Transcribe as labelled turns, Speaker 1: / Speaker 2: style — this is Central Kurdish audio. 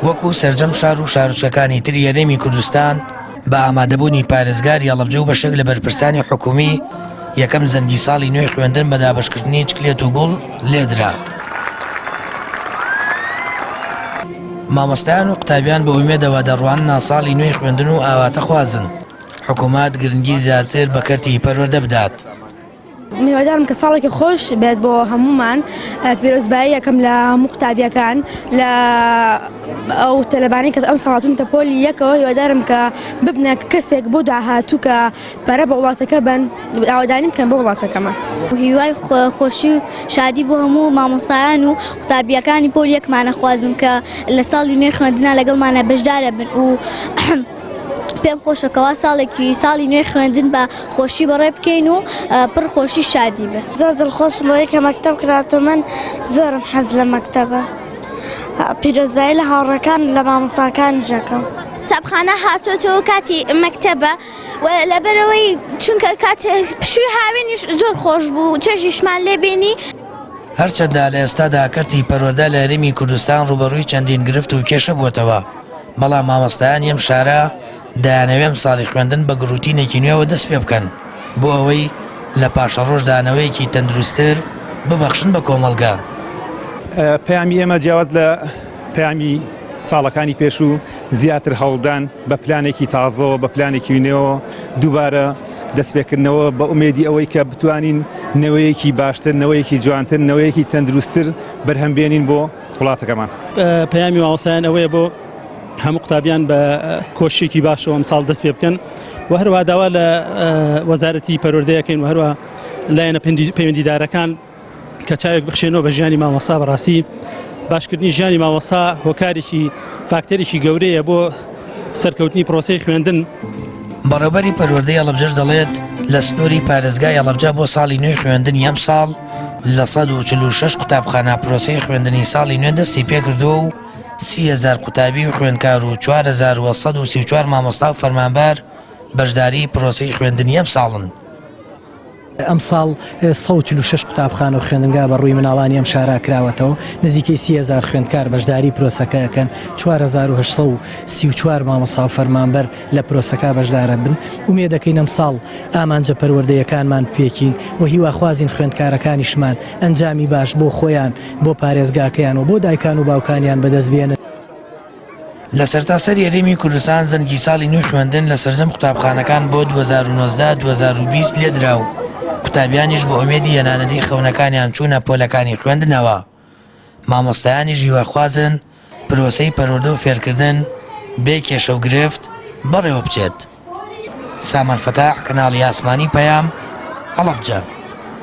Speaker 1: وەکو سەرجەم شار و شارۆچکەکانی تر یاریمی کوردستان بە ئامادەبوونی پارێزگاری هەڵەبجە و بەشێک لە بەرپرسانی حکومی یەکەم زەنگی ساڵی نوێی خوێندن بە دابەشکردنی چکلێت و گوڵ لێدرا. مامۆستایان و قوتابیان بە ئومێدەوە دەڕوانە ساڵی نوێی خوێندن و ئاواتە خوازن. حکوومەت گرنگی زیاتر بە کەرتی پەروەردە بدات.
Speaker 2: میوەدارم کە ساڵێکی خۆش بێت بۆ هەمومان، پیرۆزبایی یەکەم لە هەموو قوتابیەکان لە ئەو تەلەبانەی کە ئەم ساڵاتونتە پۆلی یەکەوە. هیوادارم کە ببنە کەسێک بۆ داهاتوو کە پەرە بە وڵاتەکە بن، ئاوادانی بکەن بۆ وڵاتەکەمە.
Speaker 3: هیوای خۆشی و شادی بۆ هەموو مامۆستایان و قوتابیەکانی پۆلی یەکمانە خوازم کە لە ساڵی نوێی خوێندنە لەگەڵمانە بەشدارە بن و پێم خۆشەکەوا ساڵی نوێی خوێندن بە خۆشی بەڕێ بکەین و پڕ خۆشی شادی بێت.
Speaker 4: زۆر دڵخۆشم بۆ کە مەکتەب کراتۆ، من زۆرم حەز لە مەکتەبە. پیرۆزبایی لە هاوڕەکان لە مامۆستاکانیشەکەم.
Speaker 5: قوتابخانە هاتوۆتەوە کاتی مەکتەبە و لەبەرەوەی چونکە کاتێ پشووی هاوێنیش زۆر خۆش بوو، چێژیشمان لێبێنی.
Speaker 1: هەرچەندە لە ئێستادا کەرتی پەروەردە لە هەرێمی کوردستان ڕوبەڕووی چەندین گرفت و کێشە بووتەوە، بەڵام مامۆستایان ئەم شارە دایانەوێم ساڵی خوێندن بە گروتینێکی نوێوە دەست پێ بکەن بۆ ئەوەی لە پاشە ڕۆژ دانەوەیەکی تەندروستتر ببەخشن بە کۆمەلگا.
Speaker 6: پەیامی ئێمە جیاواز لە پەیامی ساڵەکانی پێشوو زیاتر هەوڵدان بە پلانێکی تازەوە، بە پلانێکی نوێەوە دووبارە دەستپێکردنەوە بە ئومێدی ئەوەی کە بتوانین نەوەیەکی باشتر، نەوەیەکی جوانتر، نەوەیەکی تەندروستتر بەرهەمبێنین بۆ وڵاتەکەمان.
Speaker 7: پەیامی مامۆستایان ئەوەیە بۆ هەموو قوتابیان بە کۆشیێکی باشەوە ئەم ساڵ دەست پێ بکەن و هەروە داوا لە وەزارەتی پەروەردەیەکەین و هەروە لایەنە پەیوەندیدارەکان کە چاوێک بخشێنەوە بە ژیانی مامۆستا. بەڕاستی باشکردنی ژیانی مامۆستا هۆکارێکی فاکتەرێکی گەورەیە بۆ سەرکەوتنی پرۆسەی خوێندن.
Speaker 1: بەڕێوەبەری پەروەردەی هەڵەبجەش دەڵێت لە سنووری پارێزگای هەڵەبجە بۆ ساڵی نوێی خوێندن یەم ساڵ لە 146 قوتابخانە پرۆسەی خوێندنی ساڵی نوێ دەستی پێکردووە و 30,000 قوتابی و خوێندکار و 4,134 مامۆستا و فەرمانبەر بەشداری پرۆسەی خوێندنی ئەم ساڵن.
Speaker 8: ئەم ساڵ 146 قوتابخانە و خوێندنگا بە ڕووی مناڵانی ئەم شارە کراوەتەوە، نزیکەی 30,000 خوێندکار بەشداری پرۆسەکەیەکەن، 4,834 مامۆستا و فەرمانبەر لە پرۆسەکە بەشدارە بن. ومێدەکەین ئەم ساڵ ئامانجە پەروەردەیەکانمان پێکین و هیواخوازین خوێندکارەکانیشمان ئەنجامی باش بۆ خۆیان، بۆ پارێزگاکەیان و بۆ دایکان و باوکانیان بەدەستبێنن.
Speaker 1: لە سەرتاسەر یاریمی کوردستان زەنگی ساڵی نوێی خوێندن لە سەرجەم قوتابخانەکان بۆ 2019-2020 لێدرا و قوتابیانیش بە ئومێدی هێنانەدەی خەونەکانیان چوونە پۆلەکانی خوێندنەوە. مامۆستایانیش هیواخوازن پرۆسەی پەروەردە و فێرکردن بێ کێشە و گرفت بەڕێوە بچێت. سامان فەتاح، کەناڵی ئاسمانی پەیام، هەڵەبجە.